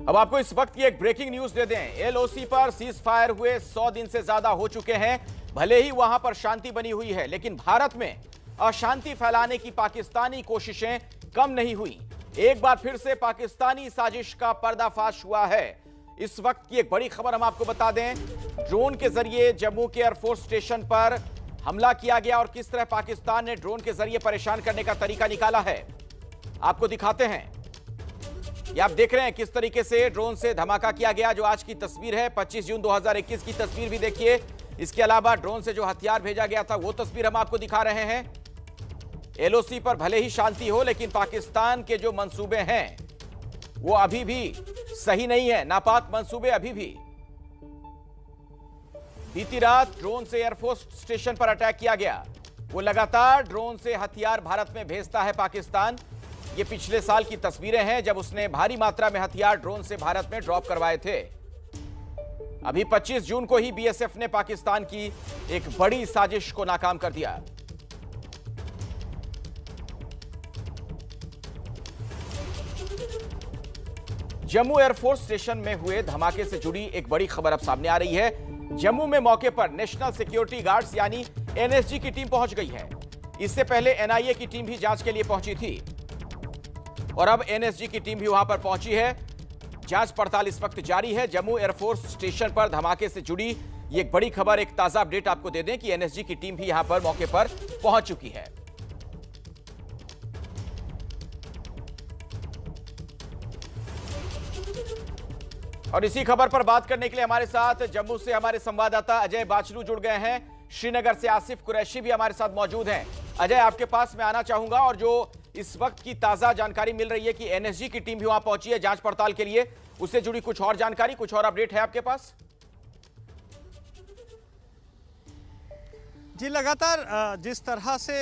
अब आपको इस वक्त की एक ब्रेकिंग न्यूज दे दें। एलओसी पर सीज फायर हुए 100 दिन से ज्यादा हो चुके हैं। भले ही वहां पर शांति बनी हुई है, लेकिन भारत में अशांति फैलाने की पाकिस्तानी कोशिशें कम नहीं हुई। एक बार फिर से पाकिस्तानी साजिश का पर्दाफाश हुआ है। इस वक्त की एक बड़ी खबर हम आपको बता दें। ड्रोन के जरिए जम्मू के एयरफोर्स स्टेशन पर हमला किया गया और किस तरह पाकिस्तान ने ड्रोन के जरिए परेशान करने का तरीका निकाला है, आपको दिखाते हैं। ये आप देख रहे हैं किस तरीके से ड्रोन से धमाका किया गया। जो आज की तस्वीर है 25 जून 2021 की तस्वीर भी देखिए। इसके अलावा ड्रोन से जो हथियार भेजा गया था वो तस्वीर हम आपको दिखा रहे हैं। एलओसी पर भले ही शांति हो, लेकिन पाकिस्तान के जो मंसूबे हैं वो अभी भी सही नहीं है। नापाक मंसूबे अभी भी। बीती रात ड्रोन से एयरफोर्स स्टेशन पर अटैक किया गया। वो लगातार ड्रोन से हथियार भारत में भेजता है पाकिस्तान। ये पिछले साल की तस्वीरें हैं जब उसने भारी मात्रा में हथियार ड्रोन से भारत में ड्रॉप करवाए थे। अभी 25 जून को ही बीएसएफ ने पाकिस्तान की एक बड़ी साजिश को नाकाम कर दिया। जम्मू एयरफोर्स स्टेशन में हुए धमाके से जुड़ी एक बड़ी खबर अब सामने आ रही है। जम्मू में मौके पर नेशनल सिक्योरिटी गार्ड्स यानी एनएसजी की टीम पहुंच गई है। इससे पहले एनआईए की टीम भी जांच के लिए पहुंची थी और अब एनएसजी की टीम भी वहां पर पहुंची है। जांच पड़ताल इस वक्त जारी है। जम्मू एयरफोर्स स्टेशन पर धमाके से जुड़ी ये एक बड़ी खबर, एक ताजा अपडेट आपको दे दें कि एनएसजी की टीम भी यहां पर मौके पर पहुंच चुकी है। और इसी खबर पर बात करने के लिए हमारे साथ जम्मू से हमारे संवाददाता अजय बाचलू जुड़ गए हैं। श्रीनगर से आसिफ कुरैशी भी हमारे साथ मौजूद हैं। अजय, आपके पास मैं आना चाहूंगा और जो इस वक्त की ताजा जानकारी मिल रही है कि एनएसजी की टीम भी वहां पहुंची है जांच पड़ताल के लिए, उससे जुड़ी कुछ और जानकारी, कुछ और अपडेट है आपके पास? जी, लगातार जिस तरह से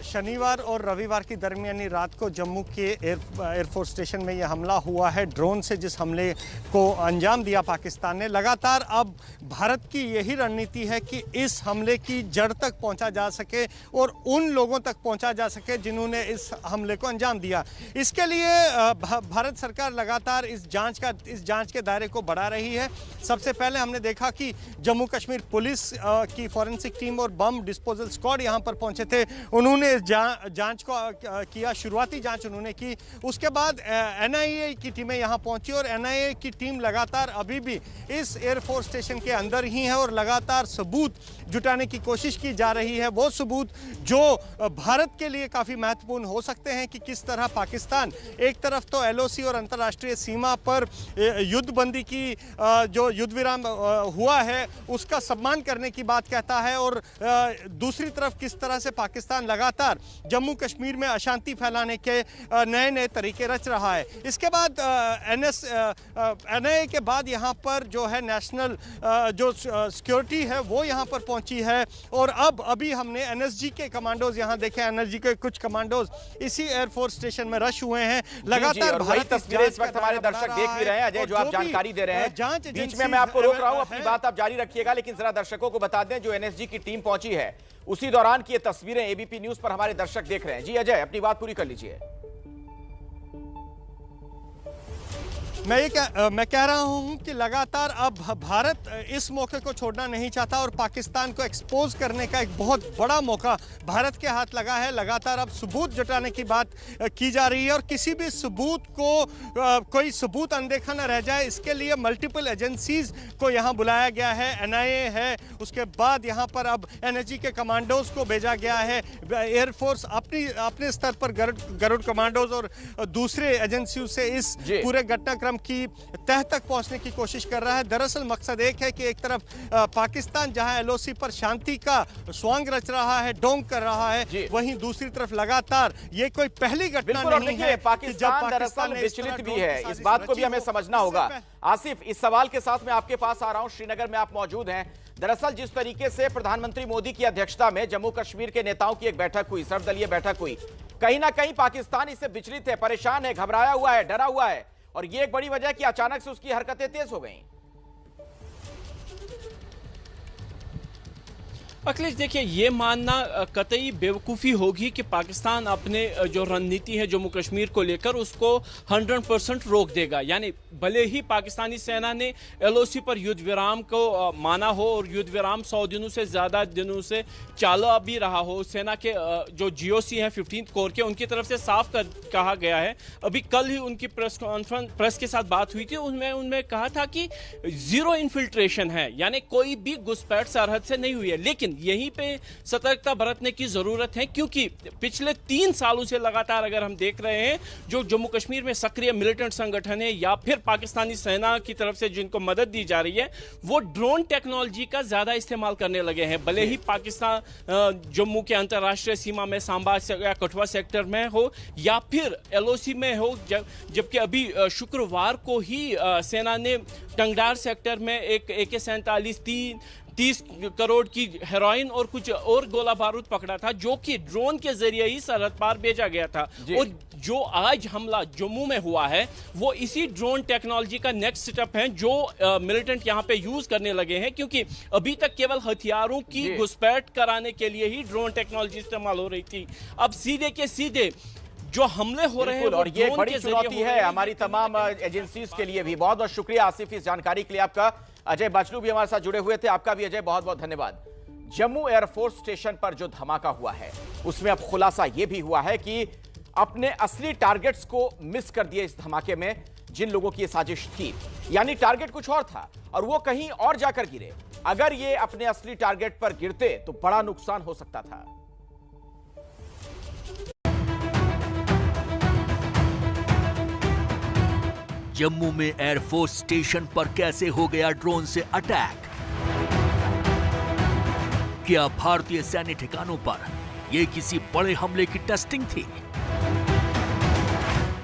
शनिवार और रविवार की दरमियानी रात को जम्मू के एयरफोर्स स्टेशन में यह हमला हुआ है, ड्रोन से जिस हमले को अंजाम दिया पाकिस्तान ने, लगातार अब भारत की यही रणनीति है कि इस हमले की जड़ तक पहुंचा जा सके और उन लोगों तक पहुंचा जा सके जिन्होंने इस हमले को अंजाम दिया। इसके लिए भारत सरकार लगातार इस जांच के दायरे को बढ़ा रही है। सबसे पहले हमने देखा कि जम्मू कश्मीर पुलिस की forensic team bomb disposal squad यहां पर पहुंचे थे। उन्होंने जांच को किया, शुरुआती जांच उन्होंने की। उसके बाद एनआईए की टीमें यहां पहुंची और एनआईए की टीम लगातार अभी भी इस एयरफोर्स स्टेशन के अंदर ही है और लगातार सबूत जुटाने की कोशिश की जा रही है। वो सबूत जो भारत के लिए काफ़ी महत्वपूर्ण हो सकते हैं कि किस तरह पाकिस्तान एक तरफ तो एलओसी और अंतर्राष्ट्रीय सीमा पर युद्धबंदी की जो युद्ध विराम हुआ है उसका सम्मान करने की बात कहता है और दूसरी तरफ किस तरह से पाकिस्तान लगातार जम्मू कश्मीर में अशांति फैलाने के नए नए तरीके रच रहा है। इसके बाद एनआईए के बाद यहाँ पर जो है नेशनल जो सिक्योरिटी है वो यहाँ पर पहुंची है और अभी हमने एनएसजी के कमांडोज यहाँ देखे। एनएसजी के कुछ कमांडोज इसी एयरफोर्स स्टेशन में रश हुए हैं। लगातार वही तस्वीरें इस वक्त हमारे दर्शक देख भी रहे हैं। अजय, जो आप जानकारी दे रहे हैं, बीच में मैं आपको रोक रहा हूं, अपनी बात आप जारी रखिएगा, लेकिन जरा दर्शकों को बता दें जो एनएसजी की टीम पहुंची है उसी दौरान की ये तस्वीरें एबीपी न्यूज पर हमारे दर्शक देख रहे हैं। जी अजय, अपनी बात पूरी कर लीजिए। मैं कह रहा हूं कि लगातार अब भारत इस मौके को छोड़ना नहीं चाहता और पाकिस्तान को एक्सपोज करने का एक बहुत बड़ा मौका भारत के हाथ लगा है। लगातार अब सबूत जुटाने की बात की जा रही है और किसी भी सबूत को कोई सबूत अनदेखा न रह जाए, इसके लिए मल्टीपल एजेंसीज को यहां बुलाया गया है। एनआईए है, उसके बाद यहां पर अब एनएसजी के कमांडोज को भेजा गया है। एयरफोर्स अपने स्तर पर गरुड़ कमांडोज और दूसरे एजेंसियों से इस पूरे घटनाक्रम की तह तक पहुंचने की कोशिश कर रहा है। दरअसल मकसद एक है कि एक तरफ पाकिस्तान जहां एलओसी पर शांति का स्वांग रच रहा है, डोंग कर रहा है, वहीं दूसरी तरफ लगातार ये कोई पहली घटना नहीं है। पाकिस्तान दरअसल विचलित भी है, इस बात को भी हमें समझना होगा। आसिफ, इस सवाल के साथ मैं आपके पास आ रहा हूं। श्रीनगर में आप मौजूद हैं। दरअसल जिस तरीके से प्रधानमंत्री मोदी की अध्यक्षता में जम्मू कश्मीर के नेताओं की एक बैठक हुई, सर्वदलीय बैठक हुई, कहीं ना कहीं पाकिस्तान इससे विचलित है, परेशान है, घबराया हुआ है, डरा हुआ है और ये एक बड़ी वजह है कि अचानक से उसकी हरकतें तेज हो गई। अखिलेश, देखिए, ये मानना कतई बेवकूफ़ी होगी कि पाकिस्तान अपने जो रणनीति है जम्मू कश्मीर को लेकर उसको 100% रोक देगा। यानी भले ही पाकिस्तानी सेना ने LOC पर युद्ध विराम को माना हो और युद्ध विराम 100 दिनों से ज़्यादा दिनों से चालू भी रहा हो, सेना के जो GOC हैं 15th कोर के, उनकी तरफ से साफ कहा गया है। अभी कल ही उनकी प्रेस के साथ बात हुई थी, उनमें कहा था कि जीरो इन्फिल्ट्रेशन है, यानी कोई भी घुसपैठ सरहद से नहीं हुई है। लेकिन यहीं पे सतर्कता बरतने की जरूरत है, क्योंकि पिछले 3 सालों से लगातार अगर हम देख रहे हैं जो जम्मू कश्मीर में सक्रिय मिलिटेंट संगठन है या फिर पाकिस्तानी सेना की तरफ से जिनको मदद दी जा रही है, वो ड्रोन टेक्नोलॉजी का ज्यादा इस्तेमाल करने लगे हैं। भले ही पाकिस्तान जम्मू के अंतर्राष्ट्रीय सीमा में सांबा या कठुआ सेक्टर में हो या फिर LOC में हो, जबकि अभी शुक्रवार को ही सेना ने टंगडार सेक्टर में एक AK-47 30 करोड़ की हेरोइन और कुछ और गोला बारूद पकड़ा था, जो कि ड्रोन के जरिए ही सरहद पार भेजा गया था। और जो आज हमला जम्मू में हुआ है वो इसी ड्रोन टेक्नोलॉजी का नेक्स्ट स्टेप है जो मिलिटेंट यहां पे यूज करने लगे हैं, क्योंकि अभी तक केवल हथियारों की घुसपैठ कराने के लिए ही ड्रोन टेक्नोलॉजी इस्तेमाल हो रही थी। अब सीधे के सीधे जो हमले हो रहे हैं और ये बड़ी चुनौती है हमारी तमाम एजेंसीज के लिए भी। बहुत बहुत शुक्रिया आसिफ इस जानकारी के लिए आपका। अजय बचलू भी हमारे साथ जुड़े हुए थे, आपका भी अजय बहुत बहुत धन्यवाद। जम्मू एयरफोर्स स्टेशन पर जो धमाका हुआ है उसमें अब खुलासा यह भी हुआ है कि अपने असली टारगेट्स को मिस कर दिए इस धमाके में जिन लोगों की यह साजिश थी। यानी टारगेट कुछ और था और वो कहीं और जाकर गिरे। अगर ये अपने असली टारगेट पर गिरते तो बड़ा नुकसान हो सकता था। जम्मू में एयरफोर्स स्टेशन पर कैसे हो गया ड्रोन से अटैक? क्या भारतीय सैन्य ठिकानों पर यह किसी बड़े हमले की टेस्टिंग थी?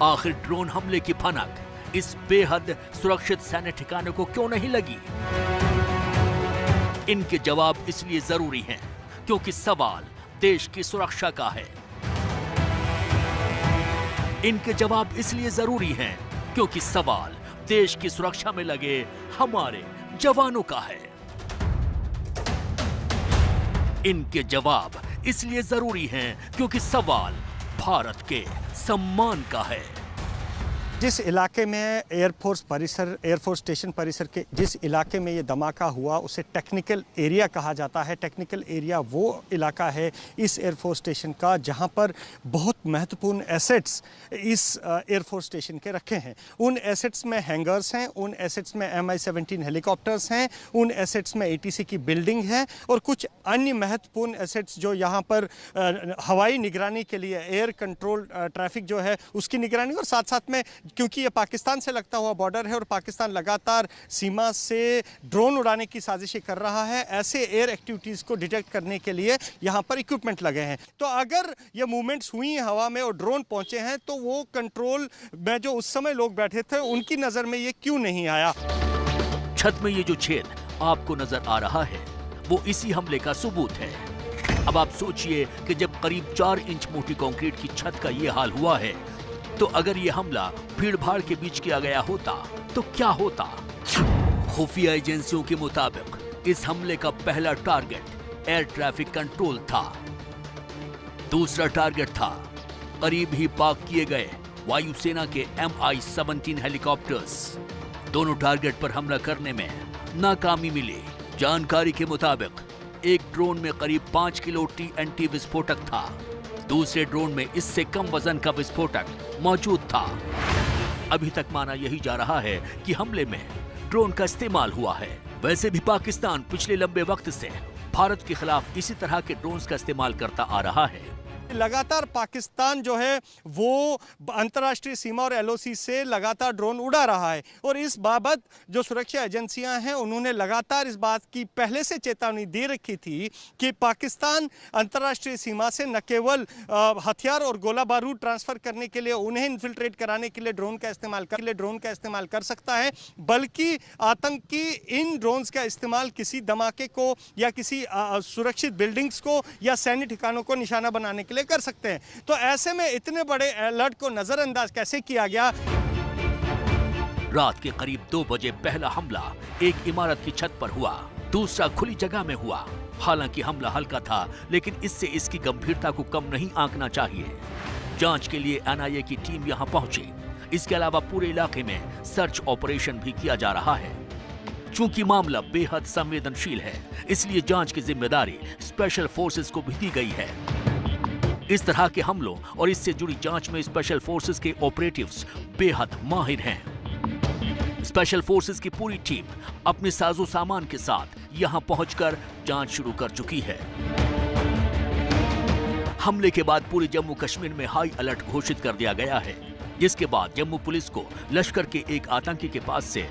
आखिर ड्रोन हमले की भनक इस बेहद सुरक्षित सैन्य ठिकानों को क्यों नहीं लगी? इनके जवाब इसलिए जरूरी हैं क्योंकि सवाल देश की सुरक्षा का है। इनके जवाब इसलिए जरूरी हैं क्योंकि सवाल देश की सुरक्षा में लगे हमारे जवानों का है। इनके जवाब इसलिए जरूरी हैं क्योंकि सवाल भारत के सम्मान का है। जिस इलाके में एयरफोर्स स्टेशन परिसर के जिस इलाके में ये धमाका हुआ उसे टेक्निकल एरिया कहा जाता है। टेक्निकल एरिया वो इलाका है इस एयरफोर्स स्टेशन का जहां पर बहुत महत्वपूर्ण एसेट्स इस एयरफोर्स स्टेशन के रखे हैं। उन एसेट्स में हैंगर्स हैं, उन एसेट्स में MI-17 हेलीकॉप्टर्स हैं, उन एसेट्स में ATC की बिल्डिंग है और कुछ अन्य महत्वपूर्ण एसेट्स जो यहाँ पर हवाई निगरानी के लिए एयर कंट्रोल ट्रैफिक जो है उसकी निगरानी, और साथ साथ में क्योंकि ये पाकिस्तान से लगता हुआ बॉर्डर है और पाकिस्तान लगातार सीमा से ड्रोन उड़ाने की साजिशें कर रहा है, ऐसे एयर एक्टिविटीज़ को डिटेक्ट करने के लिए यहाँ पर इक्विपमेंट लगे हैं। तो अगर ये मूवमेंट्स हुई हैं हवा में और ड्रोन पहुंचे हैं तो वो कंट्रोल में जो उस समय लोग बैठे थे उनकी नज़र में ये क्यों नहीं आया? छत में ये जो छेद आपको नजर आ रहा है वो इसी हमले का सबूत है। अब आप सोचिए कि जब करीब 4 इंच मोटी कंक्रीट की छत का ये हाल हुआ है तो अगर ये हमला भीड़ भाड़ के बीच किया गया होता तो क्या होता? खुफिया एजेंसियों के मुताबिक इस हमले का पहला टारगेट एयर ट्रैफिक कंट्रोल था। दूसरा टारगेट था करीब ही पार्क किए गए वायुसेना के MI-17 हेलीकॉप्टर्स। दोनों टारगेट पर हमला करने में नाकामी मिली। जानकारी के मुताबिक एक ड्रोन में करीब 5 किलो TNT विस्फोटक था, दूसरे ड्रोन में इससे कम वजन का विस्फोटक मौजूद था। अभी तक माना यही जा रहा है कि हमले में ड्रोन का इस्तेमाल हुआ है। वैसे भी पाकिस्तान पिछले लंबे वक्त से भारत के खिलाफ इसी तरह के ड्रोन्स का इस्तेमाल करता आ रहा है। लगातार पाकिस्तान जो है वो अंतर्राष्ट्रीय सीमा और LOC से लगातार ड्रोन उड़ा रहा है और इस बाबत जो सुरक्षा एजेंसियां हैं उन्होंने लगातार इस बात की पहले से चेतावनी दे रखी थी कि पाकिस्तान अंतर्राष्ट्रीय सीमा से न केवल हथियार और गोला बारूद ट्रांसफर करने के लिए, उन्हें इन्फिल्ट्रेट कराने के लिए ड्रोन का इस्तेमाल कर सकता है, बल्कि आतंकी इन ड्रोन्स का इस्तेमाल किसी धमाके को या किसी सुरक्षित बिल्डिंग्स को या सैन्य ठिकानों को निशाना बनाने के लिए कर सकते हैं। तो ऐसे में इतने बड़े अलर्ट को नजरअंदाज कैसे किया गया? रात के करीब 2 बजे पहला हमला एक इमारत की छत पर हुआ, दूसरा खुली जगह में हुआ हालांकि हमला हल्का था, लेकिन इससे इसकी गंभीरता को कम नहीं आंकना चाहिए। जांच के लिए एनआईए की टीम यहां पहुंची। इसके अलावा पूरे इलाके में सर्च ऑपरेशन भी किया जा रहा है। चूंकि मामला बेहद संवेदनशील है, इसलिए जांच की जिम्मेदारी स्पेशल फोर्सेस को भी दी गई है। इस तरह के हमलों और इससे जुड़ी जांच में स्पेशल फोर्सेस के ऑपरेटिव्स बेहद माहिर हैं। स्पेशल फोर्सेस की पूरी टीम अपने साजो सामान के साथ यहां पहुंचकर जांच शुरू कर चुकी है। हमले के बाद पूरे जम्मू कश्मीर में हाई अलर्ट घोषित कर दिया गया है, जिसके बाद जम्मू पुलिस को लश्कर के एक आतंकी के पास से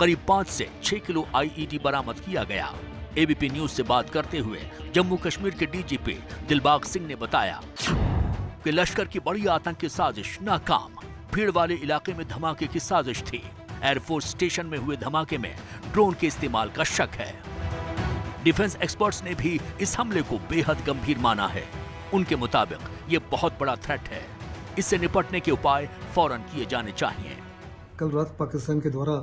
करीब 5 से 6 किलो आईईडी बरामद किया गया। एबीपी न्यूज से बात करते हुए जम्मू कश्मीर के डीजीपी दिलबाग सिंह ने बताया कि लश्कर की बड़ी आतंकी साजिश नाकाम। भीड़ वाले इलाके में धमाके की साजिश थी। एयरफोर्स स्टेशन में हुए धमाके में ड्रोन के इस्तेमाल का शक है। डिफेंस एक्सपर्ट्स ने भी इस हमले को बेहद गंभीर माना है। उनके मुताबिक ये बहुत बड़ा थ्रेट है। इससे निपटने के उपाय फौरन किए जाने चाहिए। कल रात पाकिस्तान के द्वारा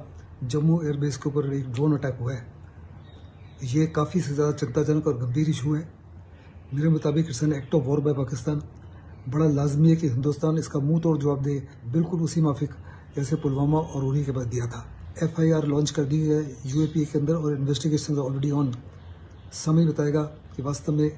जम्मू एयरबेस के ऊपर एक ड्रोन अटैक हुआ है। ये काफ़ी से ज़्यादा चिंताजनक और गंभीर इशू है। मेरे मुताबिक it's an act of war by Pakistan. बड़ा लाजमी है कि हिंदुस्तान इसका मुंह तोड़ जवाब दे, बिल्कुल उसी माफिक जैसे पुलवामा और उरी के बाद दिया था। FIR लॉन्च कर दी है UAP के अंदर और इन्वेस्टिगेशन ऑलरेडी ऑन। समय बताएगा कि वास्तव में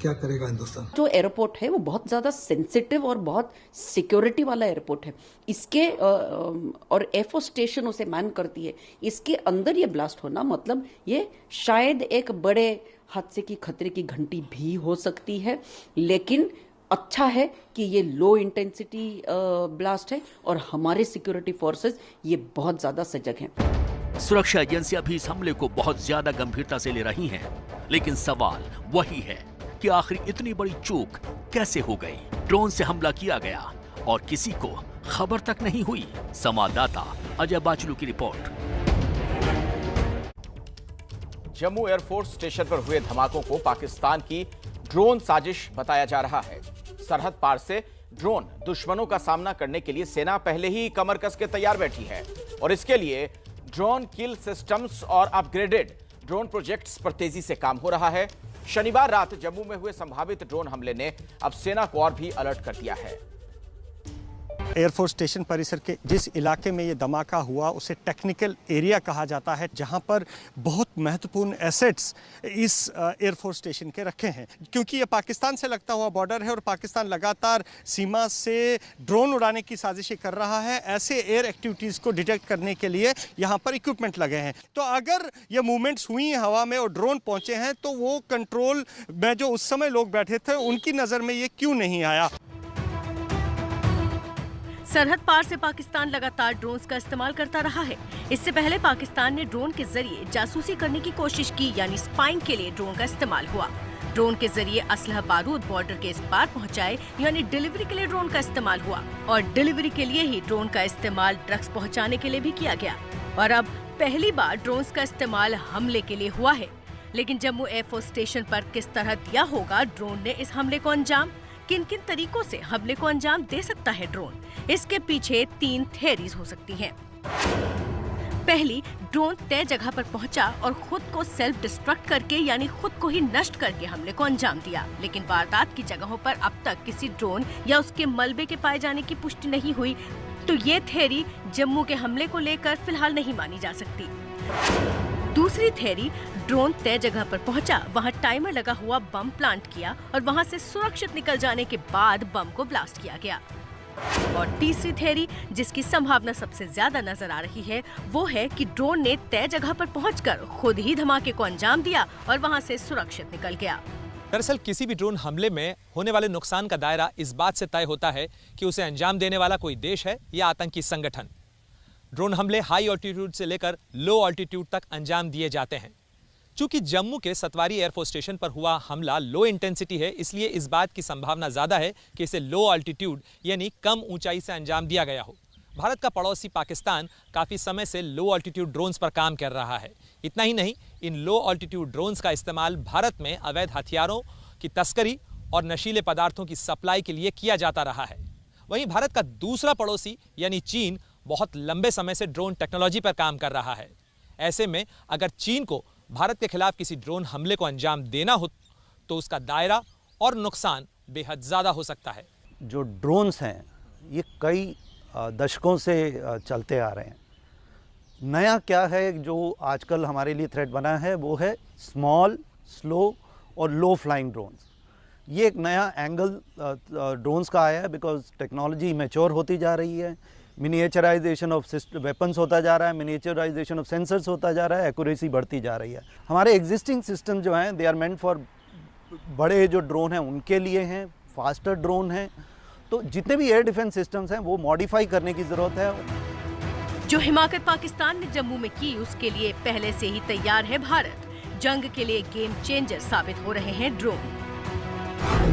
क्या करेगा हिंदुस्तान। जो एयरपोर्ट है वो बहुत ज़्यादा सेंसिटिव और बहुत सिक्योरिटी वाला एयरपोर्ट है। इसके और एयरफोर्स स्टेशन उसे मैन करती है। इसके अंदर ये ब्लास्ट होना मतलब ये शायद एक बड़े हादसे की खतरे की घंटी भी हो सकती है, लेकिन अच्छा है कि ये लो इंटेंसिटी ब्लास्ट है और हमारे सिक्योरिटी फोर्सेस ये बहुत ज़्यादा सजग हैं। सुरक्षा एजेंसियां भी इस हमले को बहुत ज्यादा गंभीरता से ले रही हैं, लेकिन सवाल वही है कि आखिर इतनी बड़ी चूक कैसे हो गई। ड्रोन से हमला किया गया और किसी को खबर तक नहीं हुई। संवाददाता अजय बाचलू की रिपोर्ट। जम्मू एयरफोर्स स्टेशन पर हुए धमाकों को पाकिस्तान की ड्रोन साजिश बताया जा रहा है। सरहद पार से ड्रोन दुश्मनों का सामना करने के लिए सेना पहले ही कमर कस के तैयार बैठी है और इसके लिए ड्रोन किल सिस्टम्स और अपग्रेडेड ड्रोन प्रोजेक्ट्स पर तेजी से काम हो रहा है। शनिवार रात जम्मू में हुए संभावित ड्रोन हमले ने अब सेना को और भी अलर्ट कर दिया है। एयरफोर्स स्टेशन परिसर के जिस इलाके में ये धमाका हुआ उसे टेक्निकल एरिया कहा जाता है, जहां पर बहुत महत्वपूर्ण एसेट्स इस एयरफोर्स स्टेशन के रखे हैं। क्योंकि ये पाकिस्तान से लगता हुआ बॉर्डर है और पाकिस्तान लगातार सीमा से ड्रोन उड़ाने की साजिशें कर रहा है, ऐसे एयर एक्टिविटीज़ को डिटेक्ट करने के लिए यहाँ पर इक्विपमेंट लगे हैं। तो अगर ये मूवमेंट्स हुई हैं हवा में और ड्रोन पहुँचे हैं तो वो कंट्रोल में जो उस समय लोग बैठे थे उनकी नज़र में ये क्यों नहीं आया। सरहद पार से पाकिस्तान लगातार ड्रोन्स का इस्तेमाल करता रहा है। इससे पहले पाकिस्तान ने ड्रोन के जरिए जासूसी करने की कोशिश की, यानी स्पाइंग के लिए ड्रोन का इस्तेमाल हुआ। ड्रोन के जरिए असलहा बारूद बॉर्डर के इस पार पहुंचाए, यानी डिलीवरी के लिए ड्रोन का इस्तेमाल हुआ। और डिलीवरी के लिए ही ड्रोन का इस्तेमाल ड्रग्स पहुँचाने के लिए भी किया गया। और अब पहली बार ड्रोन्स का इस्तेमाल हमले के लिए हुआ है। लेकिन जम्मू एयरफोर्स स्टेशन पर किस तरह दिया होगा ड्रोन ने इस हमले को अंजाम? किन किन तरीकों से हमले को अंजाम दे सकता है ड्रोन? इसके पीछे 3 थियरीज हो सकती हैं। पहली, ड्रोन तय जगह पर पहुंचा और खुद को सेल्फ डिस्ट्रक्ट करके यानी खुद को ही नष्ट करके हमले को अंजाम दिया। लेकिन वारदात की जगहों पर अब तक किसी ड्रोन या उसके मलबे के पाए जाने की पुष्टि नहीं हुई, तो ये थियरी जम्मू के हमले को लेकर फिलहाल नहीं मानी जा सकती। दूसरी थियरी, ड्रोन तय जगह पर पहुंचा, वहां टाइमर लगा हुआ बम प्लांट किया और वहां से सुरक्षित निकल जाने के बाद बम को ब्लास्ट किया गया। और तीसरी थियरी, जिसकी संभावना सबसे ज्यादा नजर आ रही है, वो है कि ड्रोन ने तय जगह पर पहुंचकर खुद ही धमाके को अंजाम दिया और वहां से सुरक्षित निकल गया। दरअसल किसी भी ड्रोन हमले में होने वाले नुकसान का दायरा इस बात से तय होता है कि उसे अंजाम देने वाला कोई देश है या आतंकी संगठन। ड्रोन हमले हाई ऑल्टीट्यूड से लेकर लो ऑल्टीट्यूड तक अंजाम दिए जाते हैं। चूंकि जम्मू के सतवारी एयरफोर्स स्टेशन पर हुआ हमला लो इंटेंसिटी है, इसलिए इस बात की संभावना ज्यादा है कि इसे लो ऑल्टीट्यूड यानी कम ऊंचाई से अंजाम दिया गया हो। भारत का पड़ोसी पाकिस्तान काफी समय से लो ऑल्टीट्यूड ड्रोन्स पर काम कर रहा है। इतना ही नहीं, इन लो ऑल्टीट्यूड ड्रोन्स का इस्तेमाल भारत में अवैध हथियारों की तस्करी और नशीले पदार्थों की सप्लाई के लिए किया जाता रहा है। वहीं भारत का दूसरा पड़ोसी यानी चीन बहुत लंबे समय से ड्रोन टेक्नोलॉजी पर काम कर रहा है। ऐसे में अगर चीन को भारत के खिलाफ किसी ड्रोन हमले को अंजाम देना हो तो उसका दायरा और नुकसान बेहद ज़्यादा हो सकता है। जो ड्रोन्स हैं ये कई दशकों से चलते आ रहे हैं। नया क्या है जो आजकल हमारे लिए थ्रेट बना है वो है स्मॉल, स्लो और लो फ्लाइंग ड्रोन्स। ये एक नया एंगल ड्रोन्स का आया है बिकॉज टेक्नोलॉजी मैच्योर होती जा रही है, मिनिएचराइजेशन ऑफ वेपन्स होता जा रहा है, मिनिएचराइजेशन ऑफ सेंसर्स होता जा रहा है, एक्यूरेसी बढ़ती जा रही है। हमारे एग्जिस्टिंग सिस्टम जो हैं दे आर मेंट फॉर बड़े जो ड्रोन हैं उनके लिए हैं, फास्टर ड्रोन हैं, तो जितने भी एयर डिफेंस सिस्टम्स हैं वो मॉडिफाई करने की ज़रूरत है। जो हिमाकत पाकिस्तान ने जम्मू में की उसके लिए पहले से ही तैयार है भारत। जंग के लिए गेम चेंजर साबित हो रहे हैं ड्रोन।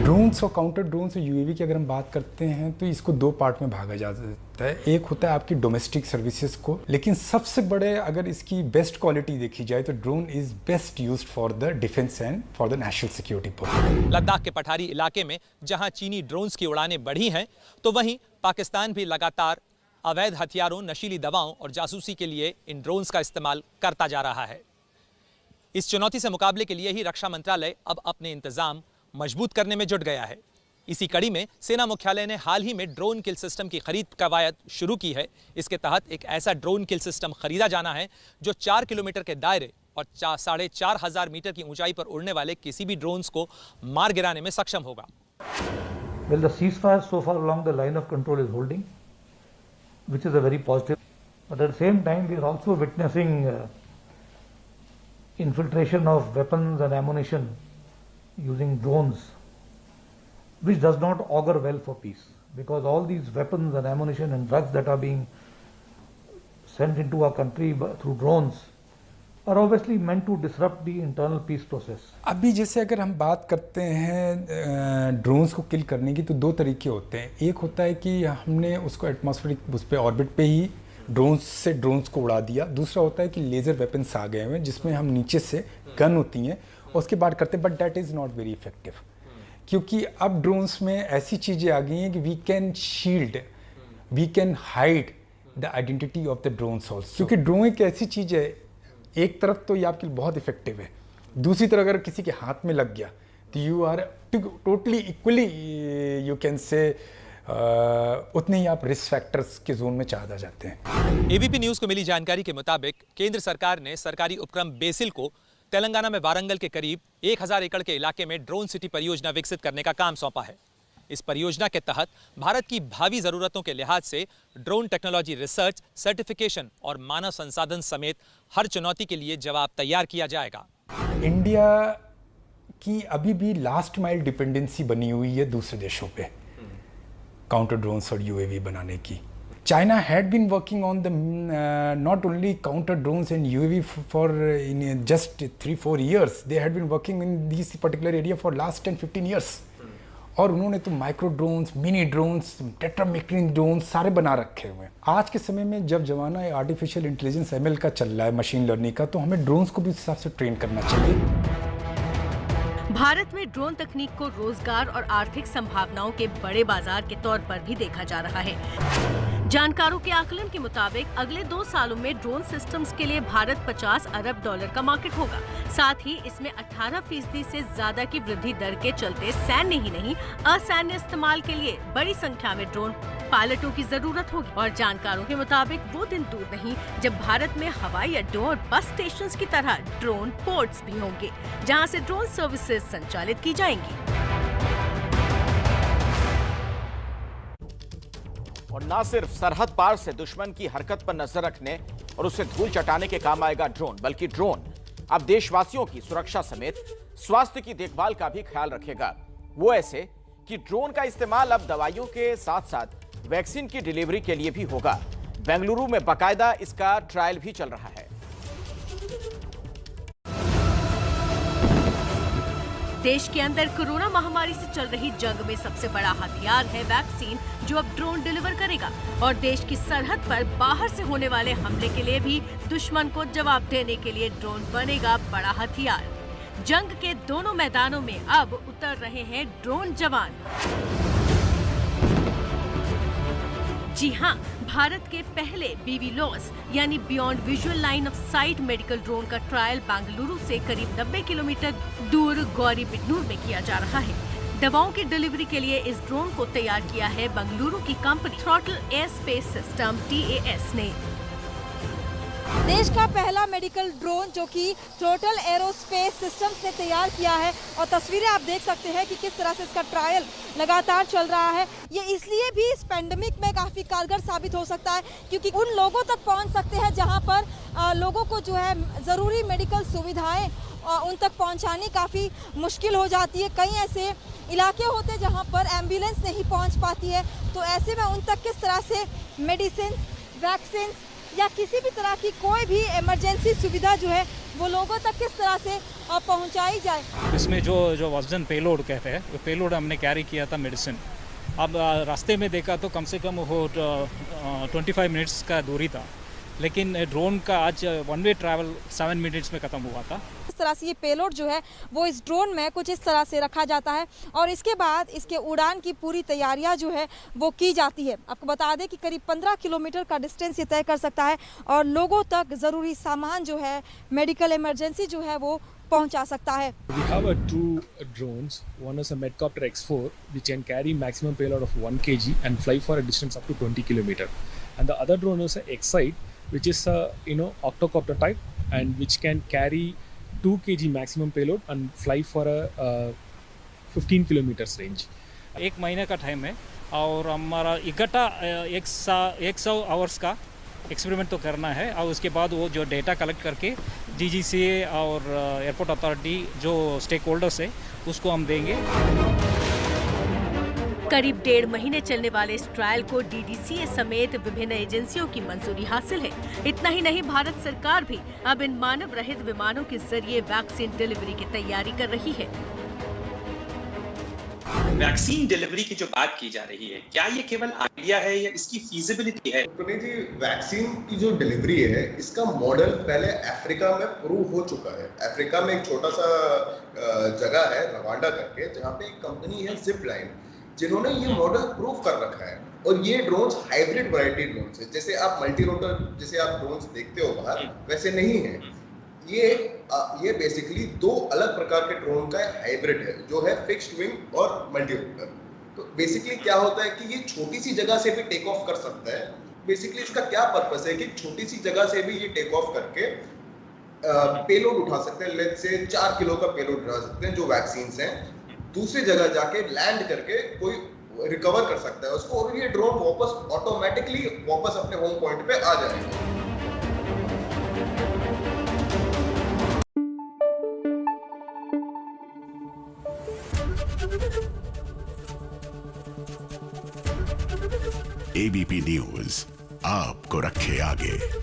ड्रोन्स और काउंटर ड्रोन्स और यूएवी की अगर हम बात करते हैं तो इसको दो पार्ट में भागा जा सकता है। एक होता है आपकी डोमेस्टिक सर्विसेज को, लेकिन सबसे बड़े अगर इसकी बेस्ट क्वालिटी देखी जाए तो drone is best used for the defence and for the national security purpose. Ladakh के पठारी इलाके में जहां चीनी ड्रोन्स की उड़ानें बढ़ी हैं तो वहीं पाकिस्तान भी लगातार अवैध हथियारों, नशीली दवाओं और जासूसी के लिए इन ड्रोन्स का इस्तेमाल करता जा रहा है। इस चुनौती से मुकाबले के लिए ही रक्षा मंत्रालय अब अपने इंतजाम मजबूत करने में जुट गया है। इसी कड़ी में सेना मुख्यालय ने हाल ही में ड्रोन किल सिस्टम की खरीद कवायद शुरू की है। इसके तहत एक ऐसा ड्रोन किल सिस्टम खरीदा जाना है जो 4 किलोमीटर के दायरे और 4,500 मीटर की ऊंचाई पर उड़ने वाले किसी भी ड्रोन्स को मार गिराने में सक्षम होगा। Well, the ceasefire so far along the line of control is holding, which is a very positive. But at the same time, we are also witnessing infiltration of weapons and ammunition using drones, which does not augur well for peace, because all these weapons and ammunition and drugs that are being sent into our country through drones are obviously meant to disrupt the internal peace process. अभी जैसे अगर हम बात करते हैं drones को किल करने की तो दो तरीके होते हैं। एक होता है कि हमने उसको एटमॉस्फेरिक उस पे ऑर्बिट पे ही ड्रोन्स से ड्रोन्स को उड़ा दिया। दूसरा होता है कि लेज़र वेपन्स आ गए हैं जिसमें हम नीचे से गन होती हैं उसके बाद करते हैं, but that is not very effective, क्योंकि अब ड्रोन्स में ऐसी चीज़ें आ गई हैं कि we can shield, we can hide the identity of the drones also. क्योंकि ड्रोन एक ऐसी चीज़ है, एक तरफ तो ये आपके लिए बहुत इफेक्टिव है, दूसरी तरफ अगर किसी के हाथ में लग गया तो you are totally equally you can say उतने ही आप रिस्क फैक्टर्स के जोन में चाह जाते हैं। एबीपी न्यूज़ को मिली जानकारी के मुताबिक केंद्र सरकार ने सरकारी उपक्रम बेसिल को तेलंगाना में वारंगल के करीब 1000 एकड़ के इलाके में ड्रोन सिटी परियोजना विकसित करने का काम सौंपा है। इस परियोजना के तहत भारत की भावी जरूरतों के लिहाज से ड्रोन टेक्नोलॉजी रिसर्च, सर्टिफिकेशन और मानव संसाधन समेत हर चुनौती के लिए जवाब तैयार किया जाएगा। इंडिया की अभी भी लास्ट माइल डिपेंडेंसी बनी हुई है दूसरे देशों पे काउंटर ड्रोन्स और यूएवी बनाने की। China had been working on the not only counter drones and UAV for in just 3-4 years. They had been working in this particular area for last 10-15 years. और उन्होंने तो माइक्रो ड्रोन्स, मिनी ड्रोन्स, टेट्रामेट्रिन drones सारे बना रखे हुए हैं। आज के समय में जब जमाना आर्टिफिशियल इंटेलिजेंस ML का चल रहा है, मशीन लर्निंग का, तो हमें ड्रोन्स को भी उस हिसाब से ट्रेन करना चाहिए। भारत में ड्रोन तकनीक को रोजगार और आर्थिक संभावनाओं के बड़े बाजार के तौर पर भी देखा जा रहा है। जानकारों के आकलन के मुताबिक अगले 2 सालों में ड्रोन सिस्टम्स के लिए भारत $50 अरब का मार्केट होगा। साथ ही इसमें 18% से ज्यादा की वृद्धि दर के चलते सैन्य ही नहीं, असैन्य इस्तेमाल के लिए बड़ी संख्या में ड्रोन पायलटों की जरूरत होगी। और जानकारों के मुताबिक वो दिन दूर नहीं जब भारत में हवाई अड्डों और बस स्टेशंस की तरह ड्रोन पोर्ट्स भी होंगे, जहां से ड्रोन सर्विसेज संचालित की जाएंगी। और न सिर्फ सरहद पार से दुश्मन की हरकत पर नजर रखने और उसे धूल चटाने के काम आएगा ड्रोन, बल्कि ड्रोन अब देशवासियों की सुरक्षा समेत स्वास्थ्य की देखभाल का भी ख्याल रखेगा। वो ऐसे कि ड्रोन का इस्तेमाल अब दवाइयों के साथ साथ वैक्सीन की डिलीवरी के लिए भी होगा। बेंगलुरु में बाकायदा इसका ट्रायल भी चल रहा है। देश के अंदर कोरोना महामारी से चल रही जंग में सबसे बड़ा हथियार है वैक्सीन, जो अब ड्रोन डिलीवर करेगा। और देश की सरहद पर बाहर से होने वाले हमले के लिए भी दुश्मन को जवाब देने के लिए ड्रोन बनेगा बड़ा हथियार। जंग के दोनों मैदानों में अब उतर रहे हैं ड्रोन जवान। जी हाँ, भारत के पहले BVLOS यानी beyond visual line of site medical drone का ट्रायल बेंगलुरु से करीब 90 किलोमीटर दूर गौरीबिदनूर में किया जा रहा है। दवाओं की डिलीवरी के लिए इस ड्रोन को तैयार किया है बेंगलुरु की company throttle air space system TAS ने। देश का पहला मेडिकल ड्रोन जो कि थ्रॉटल एरोस्पेस सिस्टम्स ने तैयार किया है और तस्वीरें आप देख सकते हैं कि किस तरह से इसका ट्रायल लगातार चल रहा है। ये इसलिए भी इस पेंडेमिक में काफ़ी कारगर साबित हो सकता है क्योंकि उन लोगों तक पहुंच सकते हैं जहां पर लोगों को जो है ज़रूरी मेडिकल सुविधाएं उन तक पहुंचानी काफ़ी मुश्किल हो जाती है। कई ऐसे इलाके होते हैं जहां पर एम्बुलेंस नहीं पहुंच पाती है, तो ऐसे में उन तक किस तरह से मेडिसिन, वैक्सीन या किसी भी तरह की कोई भी इमरजेंसी सुविधा जो है वो लोगों तक किस तरह से पहुंचाई जाए। इसमें जो वजन पेलोड कहते हैं, वो पेलोड हमने कैरी किया था मेडिसिन। अब रास्ते में देखा तो कम से कम वो 25 मिनट्स का दूरी था, लेकिन ड्रोन का आज 1 वे ट्रैवल 7 मिनट्स में ख़त्म हुआ था। इस तरह से ये पेलोड जो है वो इस ड्रोन में कुछ इस तरह से रखा जाता है और इसके बाद इसके उड़ान की पूरी तैयारियां जो है वो की जाती है। आपको बता दें कि करीब 15 किलोमीटर का डिस्टेंस ये तय कर सकता है और लोगों तक ज़रूरी सामान जो है, मेडिकल इमरजेंसी जो है वो पहुंचा सकता है। We have two drones. One is a Medcopter X4, which can carry maximum payload of 1 kg and fly for a distance up to 20 km. And the other drone is a X-Site, which is a octocopter type and which can carry 2 kg maximum payload and fly for a 15 kilometers range. 1 महीने का time है और हमारा इकट्ठा 100 hours का experiment तो करना है और उसके बाद वो जो डेटा कलेक्ट करके DGCA और एयरपोर्ट अथॉरिटी जो स्टेक होल्डर्स है उसको हम देंगे। करीब 1.5 महीने चलने वाले इस ट्रायल को DDCA समेत विभिन्न एजेंसियों की मंजूरी हासिल है। इतना ही नहीं, भारत सरकार भी अब इन मानव रहित विमानों के जरिए वैक्सीन डिलीवरी की तैयारी कर रही है। वैक्सीन डिलीवरी की जो बात की जा रही है, क्या ये केवल आइडिया है या इसकी फीजिबिलिटी है? प्रणय जी, वैक्सीन की जो डिलीवरी है इसका मॉडल पहले अफ्रीका में प्रूव हो चुका है। अफ्रीका में एक छोटा सा जगह है रवांडा करके, जहाँ पे एक कंपनी है जिपलाइन, जिन्होंने ये मॉडल प्रूव कर रखा है। और ये ड्रोन्स हाइब्रिड वैरायटी ड्रोन्स है। जैसे आप मल्टी रोटर जैसे आप ड्रोन्स देखते हो बाहर, वैसे नहीं है। ये बेसिकली 2 अलग प्रकार के ड्रोन का हाइब्रिड है, जो है फिक्स्ड विंग और मल्टी रोटर। तो बेसिकली क्या होता है कि ये छोटी सी जगह से भी टेक ऑफ कर सकता है। बेसिकली इसका क्या पर्पस है कि छोटी सी जगह से भी ये टेक ऑफ करके पेलोड उठा सकते हैं। लेट्स से 4 किलो का पेलोड उठा सकते हैं, जो वैक्सीन्स हैं, दूसरी जगह जाके लैंड करके कोई रिकवर कर सकता है उसको, और ये ड्रोन वापस ऑटोमेटिकली वापस अपने होम पॉइंट पे आ जाएगा। ABP न्यूज आपको रखे आगे।